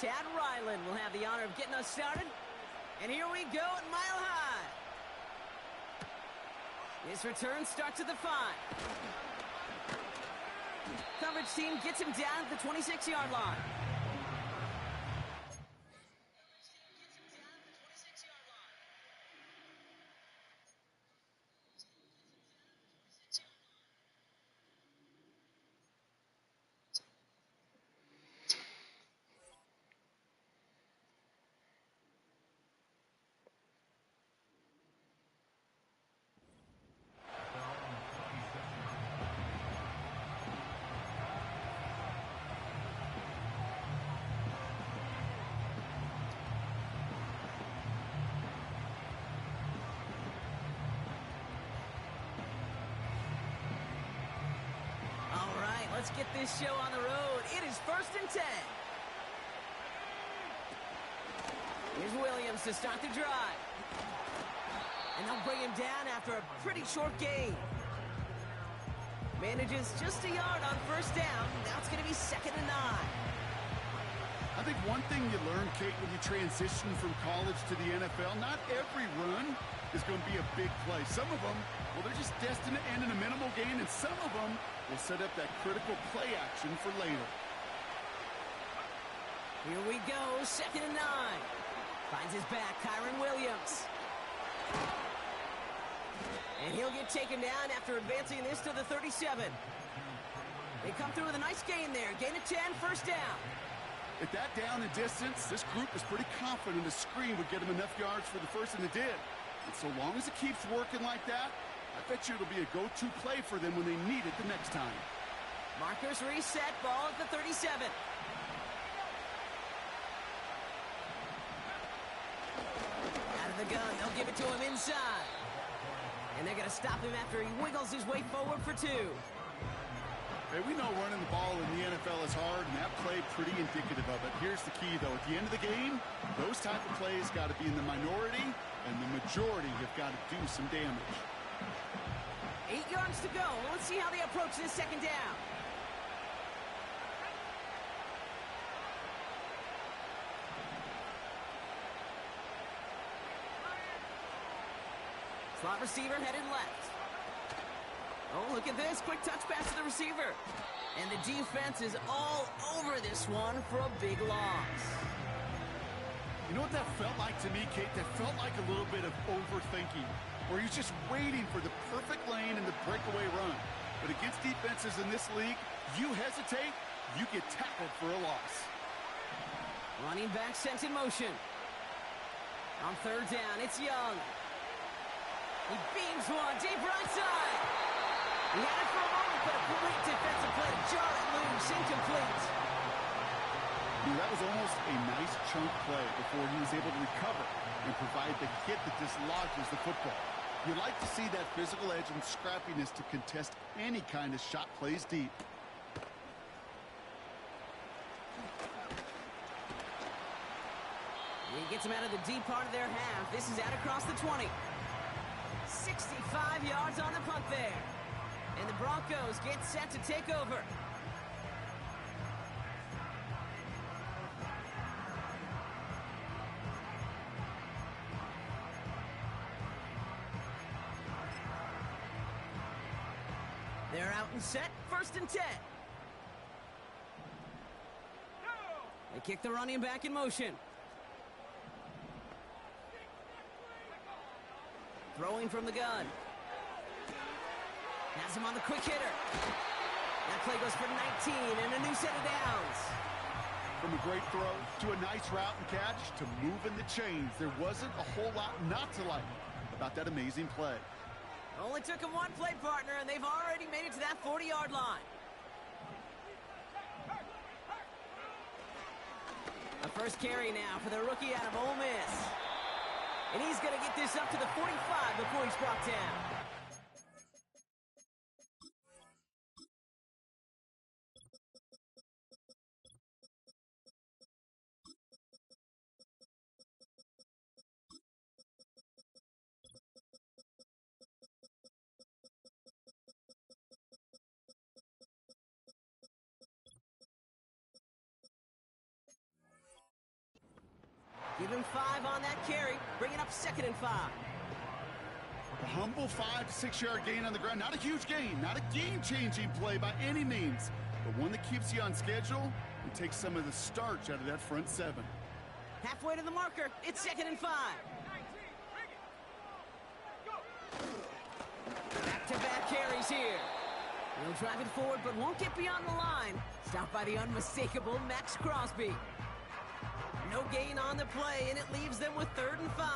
Chad Ryland will have the honor of getting us started. And here we go at Mile High. His return starts at the 5. Coverage team gets him down at the 26-yard line. Let's get this show on the road. It is 1st and 10. Here's Williams to start the drive. And they'll bring him down after a pretty short gain. Manages just a yard on 1st down. Now it's going to be 2nd and 9. I think one thing you learn, Kate, when you transition from college to the NFL, not every run is going to be a big play. Some of them, well, they're just destined to end in a minimal gain, and some of them will set up that critical play action for later. Here we go, 2nd and 9. Finds his back, Kyren Williams. And he'll get taken down after advancing this to the 37. They come through with a nice gain there. Gain of 10, 1st down. At that down and distance, this group was pretty confident the screen would get them enough yards for the first, and it did. And so long as it keeps working like that, I bet you it'll be a go-to play for them when they need it the next time. Markers reset, ball at the 37. Out of the gun, they'll give it to him inside. And they're going to stop him after he wiggles his way forward for 2. Hey, we know running the ball in the NFL is hard, and that play pretty indicative of it. Here's the key, though. At the end of the game, those type of plays got to be in the minority, and the majority have got to do some damage. 8 yards to go. Let's see how they approach this 2nd down. Slot receiver headed left. Oh, look at this. Quick touch pass to the receiver. And the defense is all over this one for a big loss. You know what that felt like to me, Kate? That felt like a little bit of overthinking, where he's just waiting for the perfect lane and the breakaway run. But against defenses in this league, you hesitate, you get tackled for a loss. Running back sent in motion. On 3rd down, it's Young. He beams one deep right side. He had it for a moment, but a great defensive play to jar it loose, incomplete. That was almost a nice chunk play before he was able to recover and provide the hit that dislodges the football. You like to see that physical edge and scrappiness to contest any kind of shot plays deep. He gets him out of the deep part of their half. This is out across the 20. 65 yards on the punt there. And the Broncos get set to take over. They're out and set, 1st and 10. They kick the running back in motion. Throwing from the gun. Has him on the quick hitter. That play goes for 19 and a new set of downs. From a great throw to a nice route and catch to moving the chains, there wasn't a whole lot not to like about that amazing play. Only took him one play, partner, and they've already made it to that 40-yard line. A first carry now for the rookie out of Ole Miss. And he's going to get this up to the 45 before he's brought down. 5 on that carry, bringing up 2nd and 5. A humble 5 to 6 yard gain on the ground. Not a huge gain, not a game-changing play by any means, but one that keeps you on schedule and takes some of the starch out of that front 7. Halfway to the marker, it's 2nd and 5. Back-to-back carries here. He'll drive it forward, but won't get beyond the line. Stopped by the unmistakable Max Crosby. No gain on the play, and it leaves them with 3rd and 5.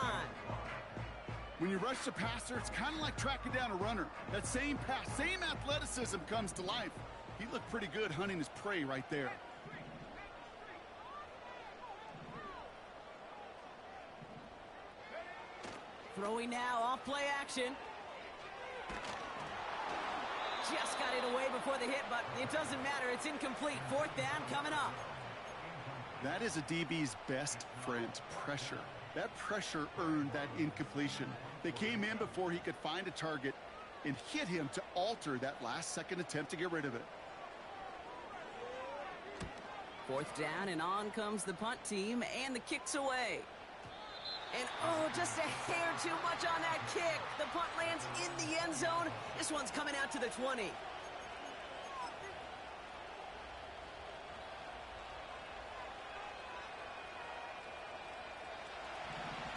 When you rush the passer, it's kind of like tracking down a runner. That same pass, same athleticism comes to life. He looked pretty good hunting his prey right there. Throwing now, off play action. Just got it away before the hit, but it doesn't matter. It's incomplete. 4th down coming up. That is a DB's best friend, pressure. That pressure earned that incompletion. They came in before he could find a target and hit him to alter that last-second attempt to get rid of it. 4th down, and on comes the punt team, and the kick's away. And, oh, just a hair too much on that kick. The punt lands in the end zone. This one's coming out to the 20.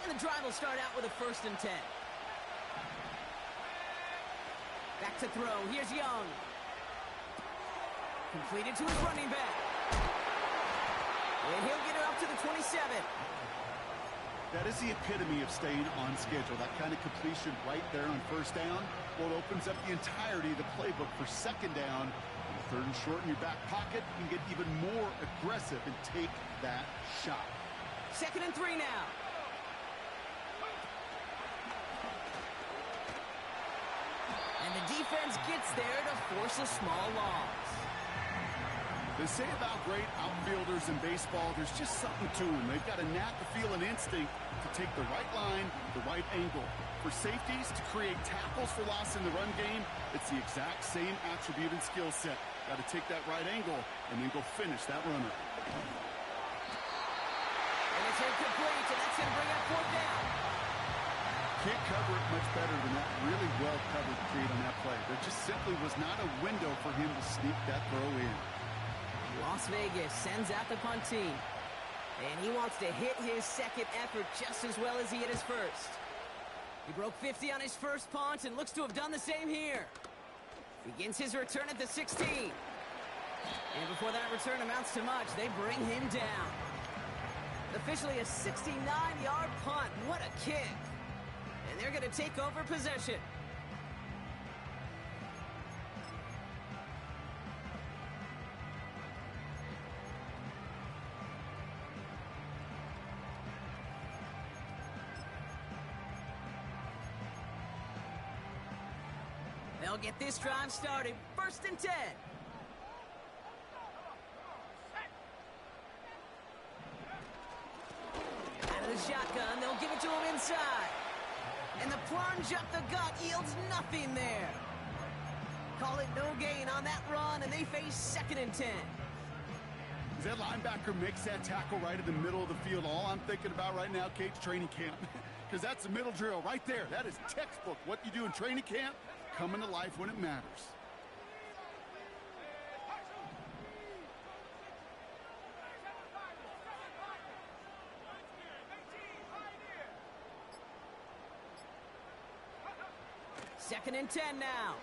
And the drive will start out with a 1st and 10. Back to throw. Here's Young. Completed to his running back. And he'll get it up to the 27. That is the epitome of staying on schedule. That kind of completion right there on 1st down. Well, it opens up the entirety of the playbook for 2nd down. 3rd and short in your back pocket, you can get even more aggressive and take that shot. 2nd and 3 now. And the defense gets there to force a small loss. They say about great outfielders in baseball, there's just something to them. They've got a knack, a feel, and instinct to take the right line, the right angle. For safeties, to create tackles for loss in the run game, it's the exact same attribute and skill set. Got to take that right angle and then go finish that runner. And it's incomplete, and that's going to bring up 4th down. Can't cover it much better than that really well-covered create on that play. There just simply was not a window for him to sneak that throw in. Las Vegas sends out the punt team. And he wants to hit his 2nd effort just as well as he hit his 1st. He broke 50 on his 1st punt and looks to have done the same here. Begins his return at the 16. And before that return amounts to much, they bring him down. Officially a 69-yard punt. What a kick. And they're going to take over possession. They'll get this drive started. 1st and 10. Out of the shotgun, they'll give it to him inside. And the plunge up the gut yields nothing there. Call it no gain on that run, and they face 2nd and 10. As that linebacker makes that tackle right in the middle of the field, all I'm thinking about right now, Kate's training camp. Because that's the middle drill right there. That is textbook. What you do in training camp, coming to life when it matters. Second and 10 now.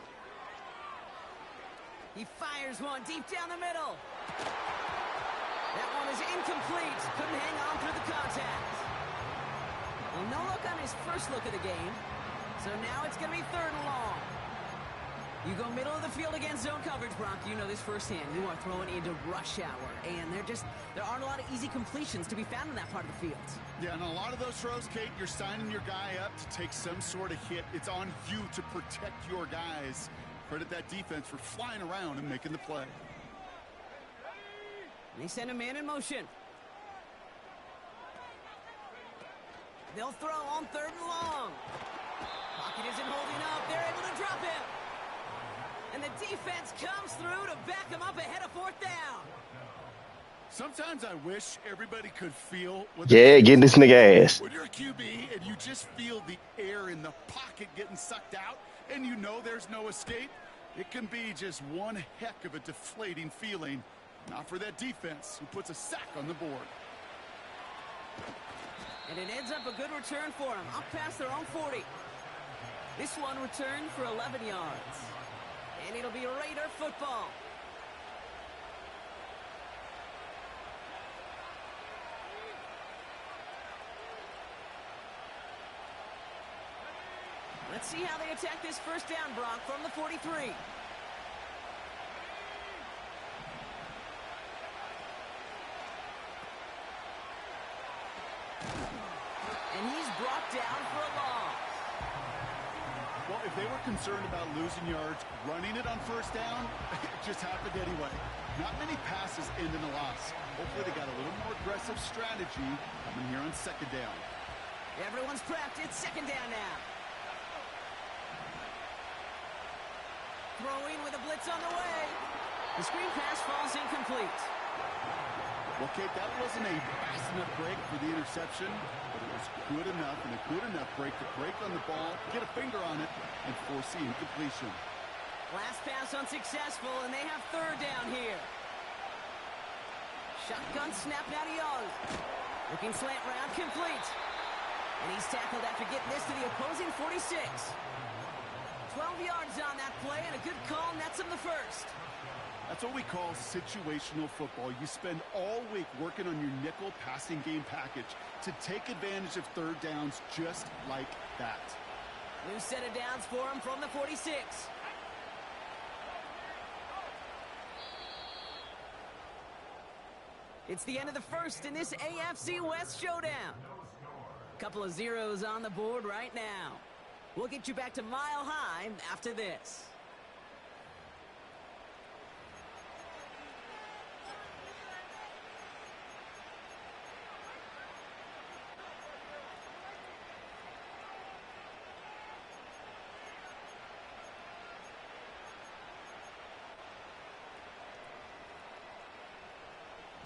He fires one deep down the middle. That one is incomplete. Couldn't hang on through the contact. Well, no look on his first look of the game. So now it's going to be 3rd and long. You go middle of the field against zone coverage, Brock. You know this firsthand. You are throwing into rush hour. And there aren't a lot of easy completions to be found in that part of the field. Yeah, and a lot of those throws, Kate, you're signing your guy up to take some sort of hit. It's on you to protect your guys. Credit that defense for flying around and making the play. They send a man in motion. They'll throw on 3rd and long. Pocket isn't holding up. They're able to drop him. And the defense comes through to back him up ahead of 4th down. Sometimes I wish everybody could feel what Yeah, get this nigga ass. when you're a QB and you just feel the air in the pocket getting sucked out and you know there's no escape, it can be just one heck of a deflating feeling. Not for that defense who puts a sack on the board. And it ends up a good return for them, up past their own 40. This one returned for 11 yards. And it'll be Raider football. Let's see how they attack this first down, Brock, from the 43. And he's brought down for a loss. Well, if they were concerned about losing yards, running it on first down, it just happened anyway. Not many passes end in a loss. Hopefully they got a little more aggressive strategy coming here on second down. Everyone's prepped. It's second down now. Throwing with a blitz on the way. The screen pass falls incomplete. Well, Kate, that wasn't a fast enough break for the interception, but it was good enough and a good enough break to break on the ball, get a finger on it, and force the incompletion. Last pass unsuccessful, and they have third down here. Shotgun snap now to Young. Looking slant route complete. And he's tackled after getting this to the opposing 46. 12 yards on that play, and a good call nets him the first. That's what we call situational football. You spend all week working on your nickel passing game package to take advantage of third downs just like that. New set of downs for him from the 46. It's the end of the first in this AFC West showdown. Couple of zeros on the board right now. We'll get you back to Mile High after this.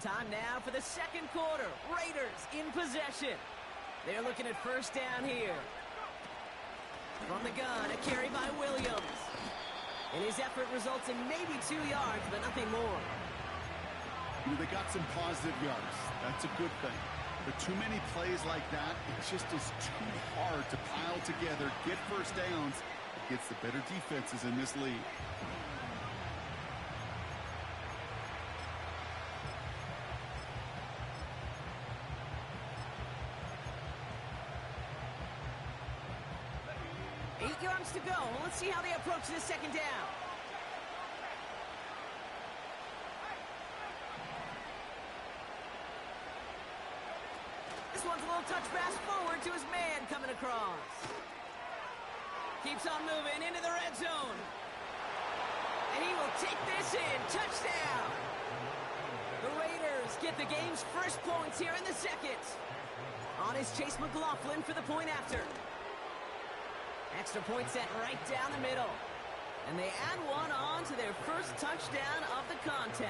Time now for the second quarter. Raiders in possession. They're looking at first down here. From the gun, a carry by Williams. And his effort results in maybe 2 yards, but nothing more. You know, they got some positive yards. That's a good thing. But too many plays like that, it just is too hard to pile together, get first downs against the better defenses in this league. To go. Let's see how they approach this second down. This one's a little touch pass forward to his man coming across. Keeps on moving into the red zone. And he will take this in. Touchdown. The Raiders get the game's first points here in the second. On is Chase McLaughlin for the point after. Extra point set right down the middle. And they add one on to their first touchdown of the contest.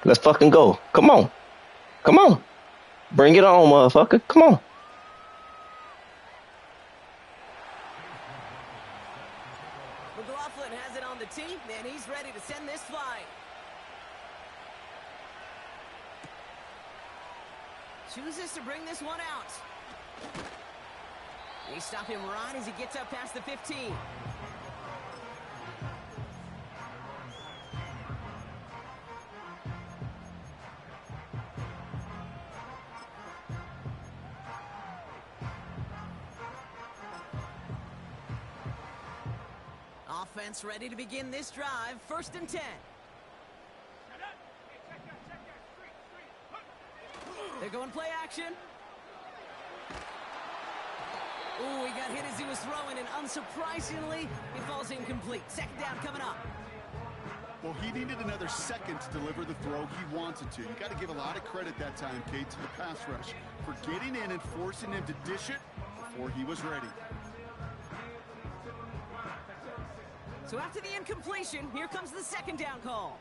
Let's fucking go. Come on. Come on. Bring it on, motherfucker. Come on. McLaughlin has it on the tee, and he's ready to send this flying. Chooses to bring this one out. They stop him right as he gets up past the 15. Offense ready to begin this drive. First and 10. They're going play action. Ooh, he got hit as he was throwing, and unsurprisingly, he falls incomplete. Second down coming up. Well, he needed another second to deliver the throw he wanted to. You got to give a lot of credit that time, Kate, to the pass rush for getting in and forcing him to dish it before he was ready. So after the incompletion, here comes the second down call.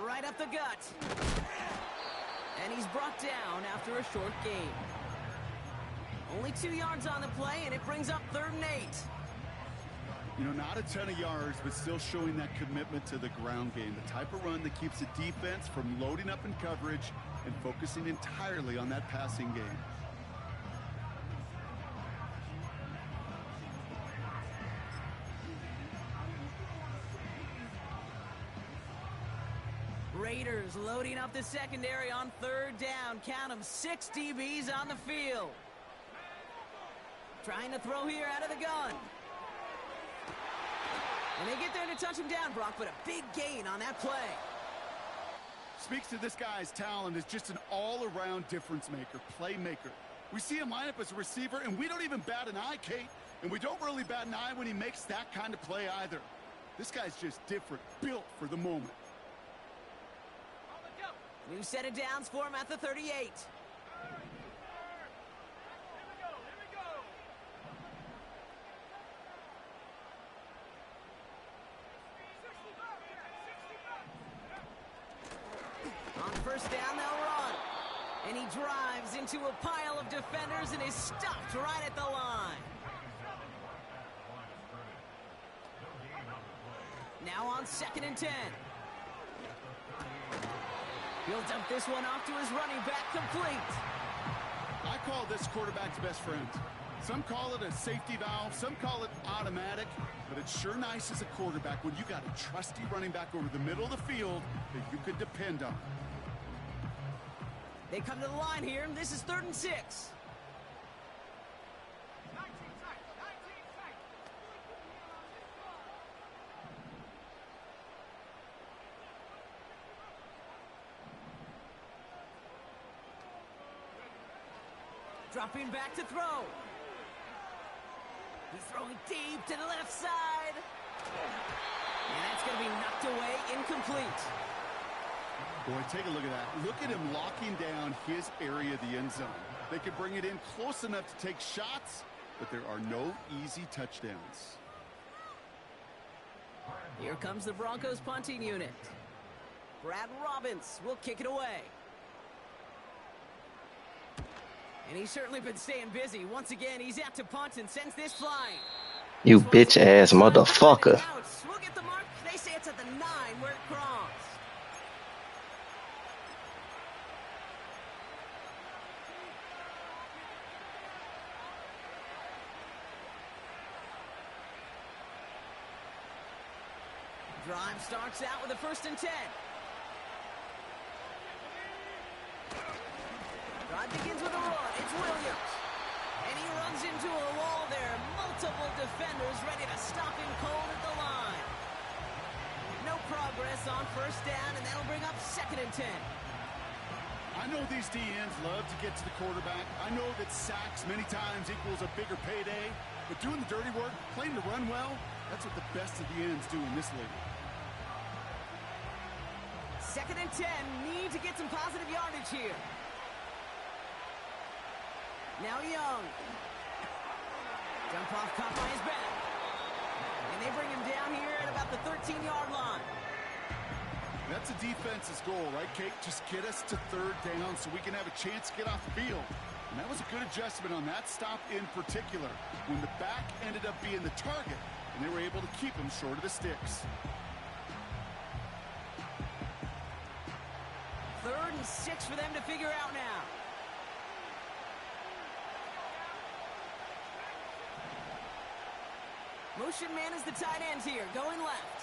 right up the gut. And he's brought down after a short gain. Only 2 yards on the play, and it brings up 3rd and 8. You know, not a ton of yards, but still showing that commitment to the ground game. The type of run that keeps the defense from loading up in coverage and focusing entirely on that passing game. Raiders loading up the secondary on 3rd down. Count them, 6 DBs on the field. Trying to throw here out of the gun. And they get there to touch him down, Brock, but a big gain on that play. Speaks to this guy's talent as just an all-around difference maker, playmaker. We see him line up as a receiver, and we don't even bat an eye, Kate. And we don't really bat an eye when he makes that kind of play either. This guy's just different, built for the moment. New set of downs for him at the 38. On 1st down, they'll run. And he drives into a pile of defenders and is stopped right at the line. Now on 2nd and 10. He'll dump this one off to his running back, complete. I call this quarterback's best friend. Some call it a safety valve, some call it automatic, but it's sure nice as a quarterback when you got a trusty running back over the middle of the field that you can depend on. They come to the line here, and this is 3rd and 6. Dropping back to throw. He's throwing deep to the left side. And that's going to be knocked away, incomplete. Boy, take a look at that. Look at him locking down his area of the end zone. They could bring it in close enough to take shots, but there are no easy touchdowns. Here comes the Broncos punting unit. Brad Robbins will kick it away. And he's certainly been staying busy. Once again, he's out to punt and sends this flying. You bitch-ass motherfucker. We'll get the mark. They say it's at the 9 where it crossed. Drive starts out with a 1st and 10. Drive begins with a run. It's Williams. And he runs into a wall there. Multiple defenders ready to stop him cold at the line. No progress on 1st down, and that'll bring up 2nd and 10. I know these DNs love to get to the quarterback. I know that sacks many times equals a bigger payday. But doing the dirty work, playing to run well, that's what the best of the ends do in this league. 2nd and 10. Need to get some positive yardage here. Now Young. Jump off caught by his back. And they bring him down here at about the 13-yard line. That's a defense's goal, right, Kate? Just get us to 3rd down so we can have a chance to get off the field. And that was a good adjustment on that stop in particular, when the back ended up being the target, and they were able to keep him short of the sticks. 3rd and 6 for them to figure out now. Motion man is the tight end here, going left.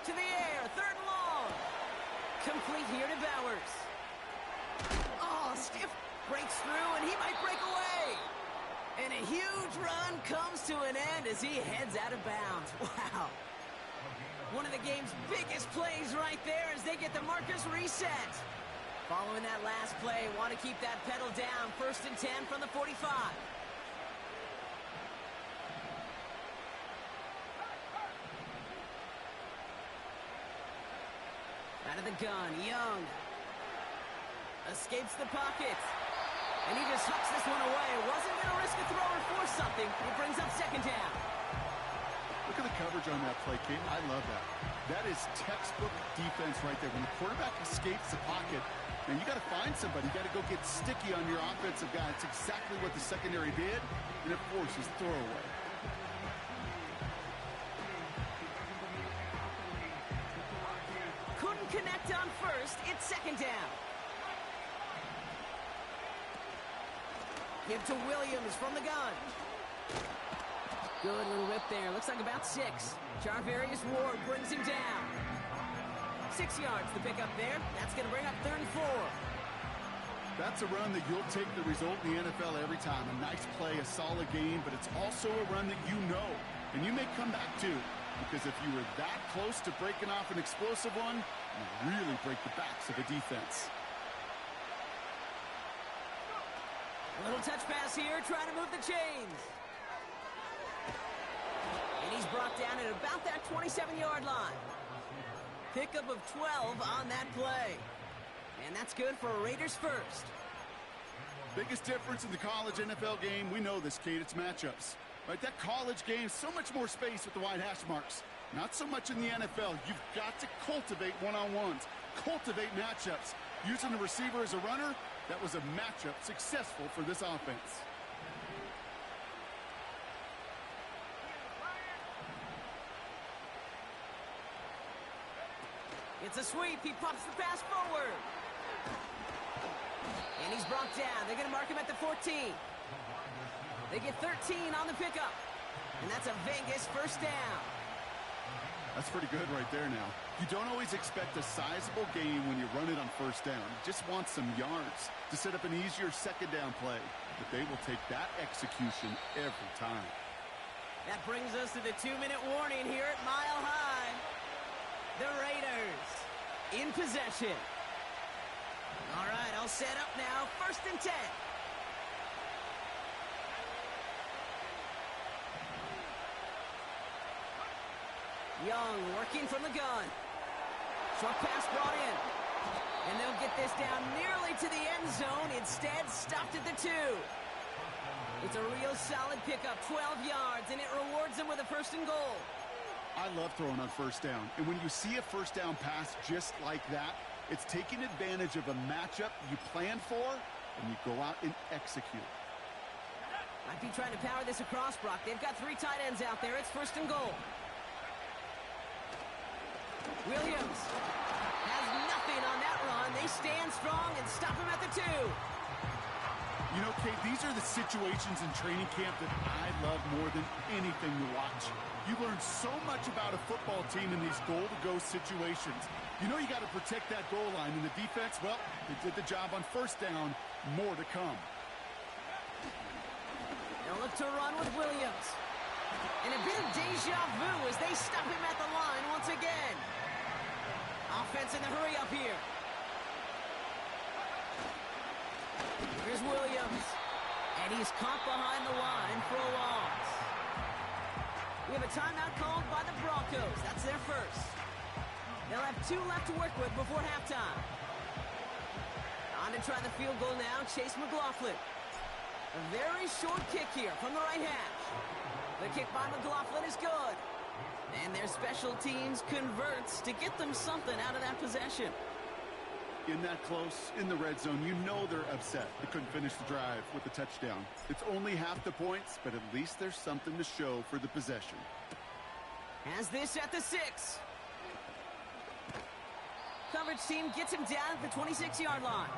To the air, 3rd and long. Complete here to Bowers. Oh, stiff breaks through, and he might break away. And a huge run comes to an end as he heads out of bounds. Wow. One of the game's biggest plays right there as they get the markers reset. Following that last play, want to keep that pedal down. 1st and 10 from the 45. Out of the gun, Young escapes the pocket, and he just hucks this one away. Wasn't going to risk a throw or force something. It brings up 2nd down. Look at the coverage on that play, Kate. I love that. That is textbook defense right there. When the quarterback escapes the pocket, and you got to find somebody. You got to go get sticky on your offensive guy. It's exactly what the secondary did, and it forces throwaway. Couldn't connect on first. It's second down. Give to Williams from the gun. Good little whip there. Looks like about 6. Charvarius Ward brings him down. 6 yards to pick up there. That's going to bring up 3rd and 4. That's a run that you'll take the result in the NFL every time. A nice play, a solid game, but it's also a run that you know, and you may come back to, because if you were that close to breaking off an explosive one, you really break the backs of a defense. Little touch pass here, trying to move the chains. And he's brought down at about that 27-yard line. Pickup of 12 on that play. And that's good for Raiders first. Biggest difference in the college NFL game, we know this, Kate, it's matchups. Right, that college game, so much more space with the wide hash marks. Not so much in the NFL. You've got to cultivate one-on-ones, cultivate matchups. Using the receiver as a runner, that was a matchup successful for this offense. It's a sweep. He pops the pass forward. And he's brought down. They're going to mark him at the 14. They get 13 on the pickup. And that's a Vegas first down. That's pretty good right there now. You don't always expect a sizable gain when you run it on first down. You just want some yards to set up an easier second down play. But they will take that execution every time. That brings us to the 2-minute warning here at Mile High. The Raiders in possession. All right, all set up now. 1st and 10. Young working from the gun. Short pass brought in. And they'll get this down nearly to the end zone. Instead, stopped at the 2. It's a real solid pickup, 12 yards, and it rewards them with a 1st and goal. I love throwing on first down. And when you see a first down pass just like that, it's taking advantage of a matchup you planned for, and you go out and execute. Might be trying to power this across, Brock. They've got 3 tight ends out there. It's 1st and goal. Williams has nothing on that run. They stand strong and stop him at the 2. You know, Kate, these are the situations in training camp that I love more than anything to watch. You learn so much about a football team in these goal-to-go situations. You know you got to protect that goal line. And the defense, well, they did the job on first down. More to come. They'll look to run with Williams. And a bit of deja vu as they stop him at the line once again. Offense in the hurry up here. Here's Williams. And he's caught behind the line for a loss. We have a timeout called by the Broncos. That's their first. They'll have 2 left to work with before halftime. On to try the field goal now, Chase McLaughlin. A very short kick here from the right hash. The kick by McLaughlin is good. And their special teams converts to get them something out of that possession. In that close, in the red zone, you know they're upset. They couldn't finish the drive with the touchdown. It's only half the points, but at least there's something to show for the possession. Has this at the 6. Coverage team gets him down at the 26-yard line.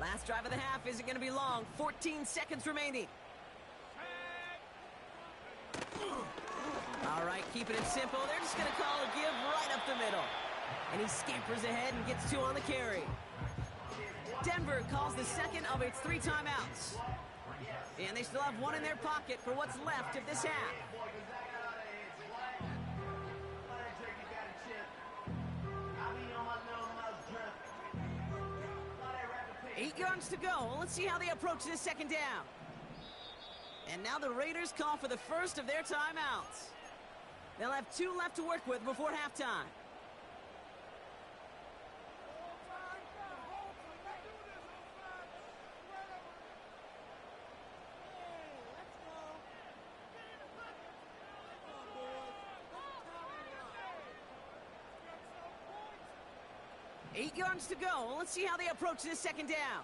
Last drive of the half isn't going to be long. 14 seconds remaining. All right, keeping it simple. They're just going to call a give right up the middle. And he scampers ahead and gets 2 on the carry. Denver calls the second of its 3 timeouts. And they still have 1 in their pocket for what's left of this half. 8 yards to go. Let's see how they approach this second down. And now the Raiders call for the first of their timeouts. They'll have 2 left to work with before halftime. 8 yards to go. Let's see how they approach this second down.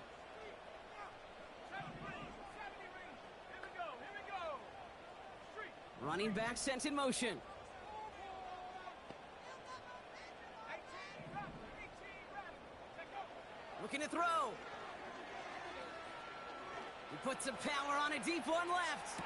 Running back sent in motion. Looking to throw. He puts some power on a deep one left.